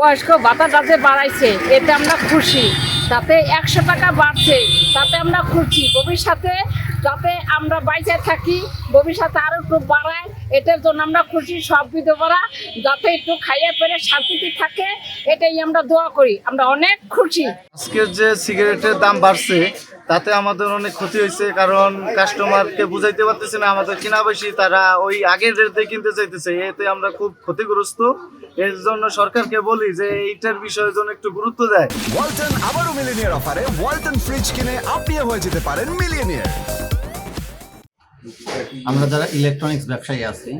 বয়স্ক ভাতাটা যে বাড়াইছে এতে আমরা খুশি, তাতে 100 টাকা বাড়ছে তাতে আমরা খুশি। ভবিষ্যতে যাতে আমরা বাইচে থাকি, ভবিষ্যতে আরো একটু বাড়ায়, এটার জন্য আমরা খুশি। সব বিধবারা যাতে একটু খাইয়ে পেরে শান্তিতে থাকে, এটাই আমরা দোয়া করি। আমরা অনেক খুশি। আজকের যে সিগারেটের দাম বাড়ছে তাতে আমাদের অনেক ক্ষতি হয়েছে, কারণ কাস্টমারকে বুঝাইতে পারতেছে না আমাদের কিনা বেশি, তারা ওই আগের রেটে কিনতে চাইতেছে, এতে আমরা খুব ক্ষতিগ্রস্ত। এর জন্য সরকারকে বলি যে এইটার বিষয়ের জন্য একটু গুরুত্ব দেয়। ওয়ালটন আবারও মিলিয়নিয়ার অফারে ওয়ালটন ফ্রিজ কিনে আপনিও হয়ে যেতে পারেন মিলিয়নিয়ার। আমরা যারা ইলেকট্রনিক্স ব্যবসায়ী আছি,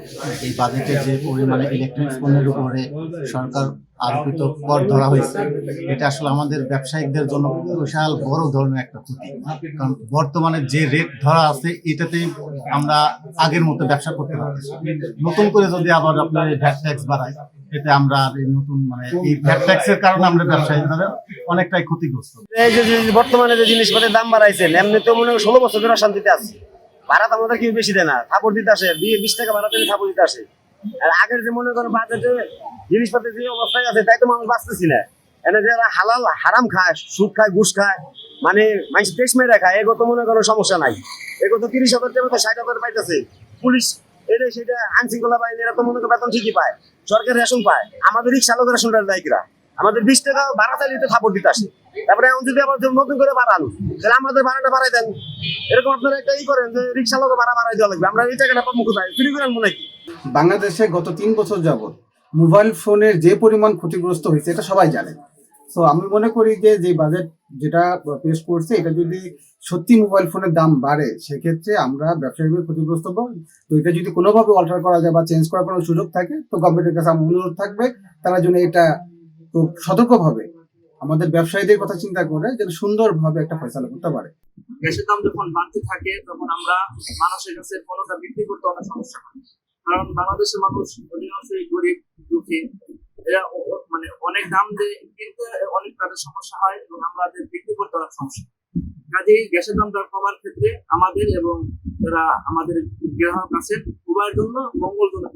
এই বাজেটে যে পরিমাণে ইলেকট্রনিক্স পণ্যের উপরে সরকার আরোপিত কর ধরা হয়েছে, এটা আসলে আমাদের ব্যবসায়িকদের জন্য বিশাল বড় ধরনের একটা ক্ষতি। কারণ বর্তমানে যে রেট ধরা আছে এটাতেই আমরা আগের মতো ব্যবসা করতে পারতেছি। নতুন করে যদি আবার আপনার ভ্যাট ট্যাক্স বাড়ায়, এতে আমরা এই নতুন এই ভ্যাট ট্যাক্সের কারণে আমরা ব্যবসায়ীদের অনেকটাই ক্ষতিগ্রস্ত। এই যে বর্তমানে যে জিনিসপত্রের দাম বাড়াইছেন, এমনিতে মনে হয় 16 বছর ধরে শান্তিতে আছে। ভাড়া তো আমাদের কেউ বেশি দেয় না, থাপড় দিতে আসে, 20 টাকা ভাড়া দিলে থাপড় দিতে আসে। আর আগের যে মনে করেন বাজেটে জিনিসপত্রের যে অবস্থায় আছে তাই তো মানুষ বাঁচতেছি না। এনে যারা হালাল হারাম খায়, সুদ খায়, ঘুষ খায়, মানে মানুষ টেক্স মেরে খায়, এগো তো মনে করেন সমস্যা নাই। এগো তো 30,000 টাকা তো 60,000 পাইতেছে। পুলিশ এটা সেটা আইন শৃঙ্খলা বাহিনী এরা তো মনে করেন বেতন ঠিকই পায়, সরকার রেশন পায়। আমাদের রিক্সা লোকের রেশনটা দেয় কিরা? আমাদের 20 টাকা ভাড়া চালিয়ে থাপড় দিতে আসে। তারপরে এখন যদি আবার নতুন করে বাড়ান, তাহলে আমাদের ভাড়াটা বাড়াই দেন। এরকম আপনারা একটা করেন যে রিক্সা লোক ভাড়া বাড়াই দেওয়া লাগবে, আমরা এই টাকাটা মুখে পাই, চুরি করে আনবো নাকি? বাংলাদেশে গত 3 বছর যাবত মোবাইল ফোনের যে পরিমাণ ক্ষতিগ্রস্ত হয়েছে এটা সবাই জানে। তো আমি মনে করি যে যে বাজেট যেটা পেশ করছে, এটা যদি সত্যি মোবাইল ফোনের দাম বাড়ে, সেক্ষেত্রে আমরা ব্যবসায়ীভাবে ক্ষতিগ্রস্ত হবো। তো এটা যদি কোনোভাবে অল্টার করা যায় বা চেঞ্জ করার কোনো সুযোগ থাকে, তো গভর্নমেন্টের কাছে আমার অনুরোধ থাকবে তারা যেন এটা খুব সতর্কভাবে আমাদের ব্যবসায়ীদের কথা চিন্তা করে যেন সুন্দরভাবে একটা ফয়সালা করতে পারে। গ্যাসের দাম যখন বাড়তে থাকে তখন আমরা মানুষের কাছে পণ্যটা বিক্রি করতে অনেক সমস্যা হয়, কারণ বাংলাদেশের মানুষ অধিকাংশই গরিব দুঃখী। এরা মানে অনেক দাম দিয়ে কিনতে অনেক তাদের সমস্যা হয় এবং আমাদের বিক্রি করতে অনেক সমস্যা। কাজেই গ্যাসের দামটা কমার ক্ষেত্রে আমাদের এবং যারা আমাদের গ্রাহক আছেন উভয়ের জন্য মঙ্গলজনক।